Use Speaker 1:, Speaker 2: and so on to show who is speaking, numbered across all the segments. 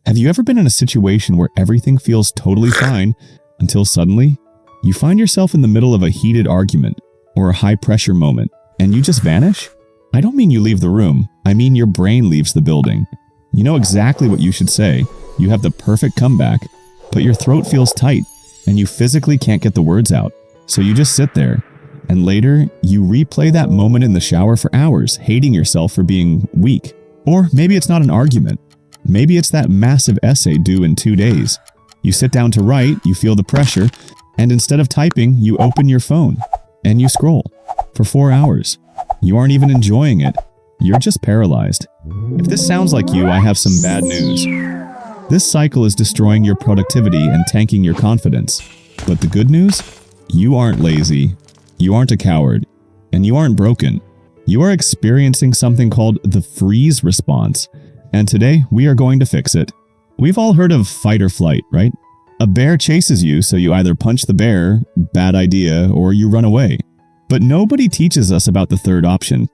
Speaker 1: Have you ever been in a situation where everything feels totally fine until suddenly you find yourself in the middle of a heated argument or a high-pressure moment and you just vanish? I don't mean you leave the room. I mean your brain leaves the building. You know exactly what you should say. You have the perfect comeback, but your throat feels tight and you physically can't get the words out. So you just sit there, and later you replay that moment in the shower for hours, hating yourself for being weak. Or maybe it's not an argument. Maybe it's that massive essay due in 2 days. You sit down to write, you feel the pressure, and instead of typing, you open your phone and you scroll for 4 hours. You aren't even enjoying it. You're just paralyzed. If this sounds like you, I have some bad news. This cycle is destroying your productivity and tanking your confidence. But the good news? You aren't lazy, you aren't a coward, and you aren't broken. You are experiencing something called the freeze response, and today we are going to fix it. We've all heard of fight or flight, right? A bear chases you, so you either punch the bear, bad idea, or you run away. But nobody teaches us about the third option,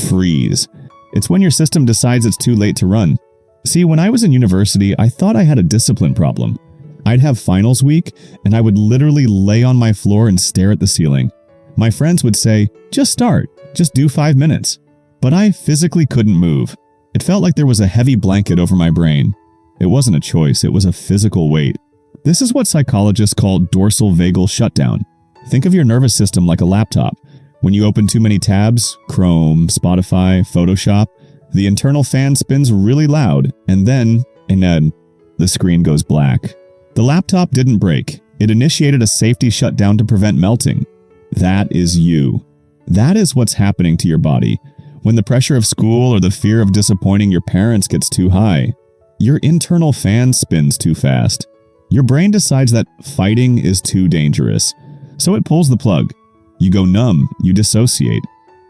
Speaker 1: freeze. It's when your system decides it's too late to run. See, when I was in university, I thought I had a discipline problem. I'd have finals week, and I would literally lay on my floor and stare at the ceiling. My friends would say, just start, just do 5 minutes. But I physically couldn't move. It felt like there was a heavy blanket over my brain. It wasn't a choice, it was a physical weight. This is what psychologists call dorsal vagal shutdown. Think of your nervous system like a laptop. When you open too many tabs, Chrome, Spotify, Photoshop, the internal fan spins really loud, and then the screen goes black. The laptop didn't break. It initiated a safety shutdown to prevent melting. That is you. That is what's happening to your body. When the pressure of school or the fear of disappointing your parents gets too high, your internal fan spins too fast. Your brain decides that fighting is too dangerous, so it pulls the plug. You go numb, you dissociate.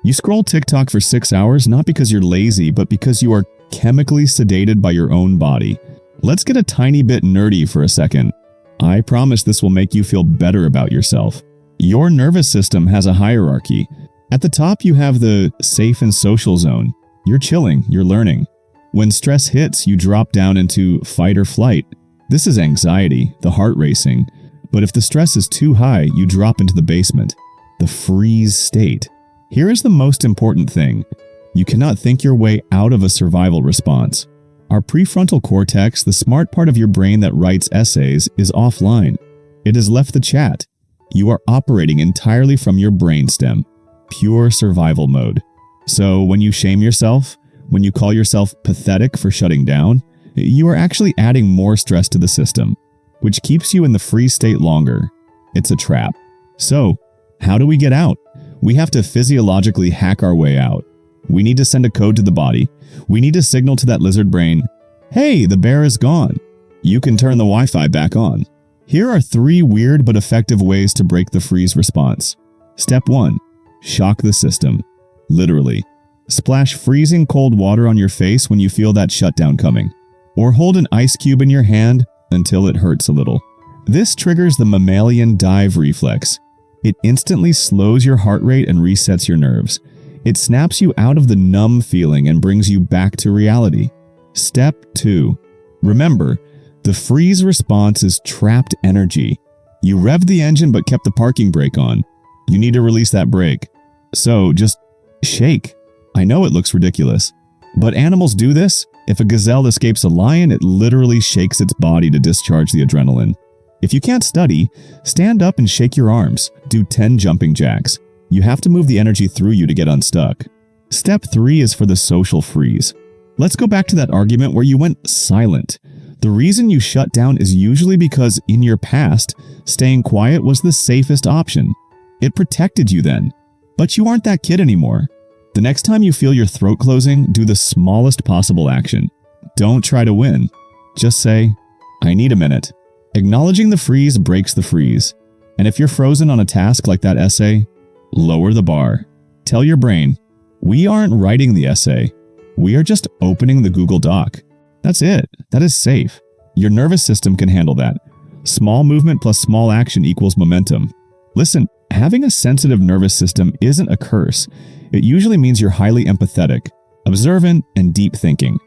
Speaker 1: You scroll TikTok for 6 hours not because you're lazy, but because you are chemically sedated by your own body. Let's get a tiny bit nerdy for a second. I promise this will make you feel better about yourself. Your nervous system has a hierarchy. At the top, you have the safe and social zone. You're chilling, you're learning. When stress hits, you drop down into fight or flight. This is anxiety, the heart racing. But if the stress is too high, you drop into the basement, the freeze state. Here is the most important thing. You cannot think your way out of a survival response. Our prefrontal cortex, the smart part of your brain that writes essays, is offline. It has left the chat. You are operating entirely from your brainstem, pure survival mode. So when you shame yourself, when you call yourself pathetic for shutting down, you are actually adding more stress to the system, which keeps you in the freeze state longer. It's a trap. So, how do we get out? We have to physiologically hack our way out. We need to send a code to the body. We need to signal to that lizard brain, hey, the bear is gone. You can turn the Wi-Fi back on. Here are 3 weird but effective ways to break the freeze response. Step 1. Shock the system. Literally. Splash freezing cold water on your face when you feel that shutdown coming. Or hold an ice cube in your hand until it hurts a little. This triggers the mammalian dive reflex. It instantly slows your heart rate and resets your nerves. It snaps you out of the numb feeling and brings you back to reality. Step 2. Remember, the freeze response is trapped energy. You revved the engine but kept the parking brake on. You need to release that brake. So just shake. I know it looks ridiculous, but animals do this. If a gazelle escapes a lion, it literally shakes its body to discharge the adrenaline. If you can't study, stand up and shake your arms. Do 10 jumping jacks. You have to move the energy through you to get unstuck. Step 3 is for the social freeze. Let's go back to that argument where you went silent. The reason you shut down is usually because in your past, staying quiet was the safest option. It protected you then. But you aren't that kid anymore. The next time you feel your throat closing, do the smallest possible action. Don't try to win. Just say, I need a minute. Acknowledging the freeze breaks the freeze. And if you're frozen on a task like that essay, lower the bar. Tell your brain, we aren't writing the essay. We are just opening the Google Doc. That's it. That is safe. Your nervous system can handle that. Small movement plus small action equals momentum. Listen, having a sensitive nervous system isn't a curse. It usually means you're highly empathetic, observant, and deep thinking.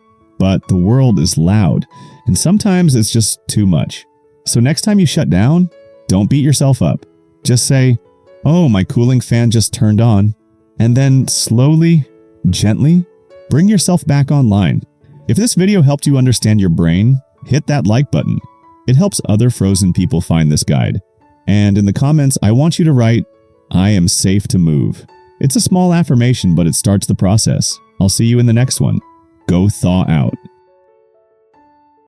Speaker 1: but the world is loud, and sometimes it's just too much. So next time you shut down, don't beat yourself up. Just say, "Oh, my cooling fan just turned on," and then slowly, gently, bring yourself back online. If this video helped you understand your brain, hit that like button. It helps other frozen people find this guide. And in the comments, I want you to write, "I am safe to move." It's a small affirmation, but it starts the process. I'll see you in the next one. Go thaw out.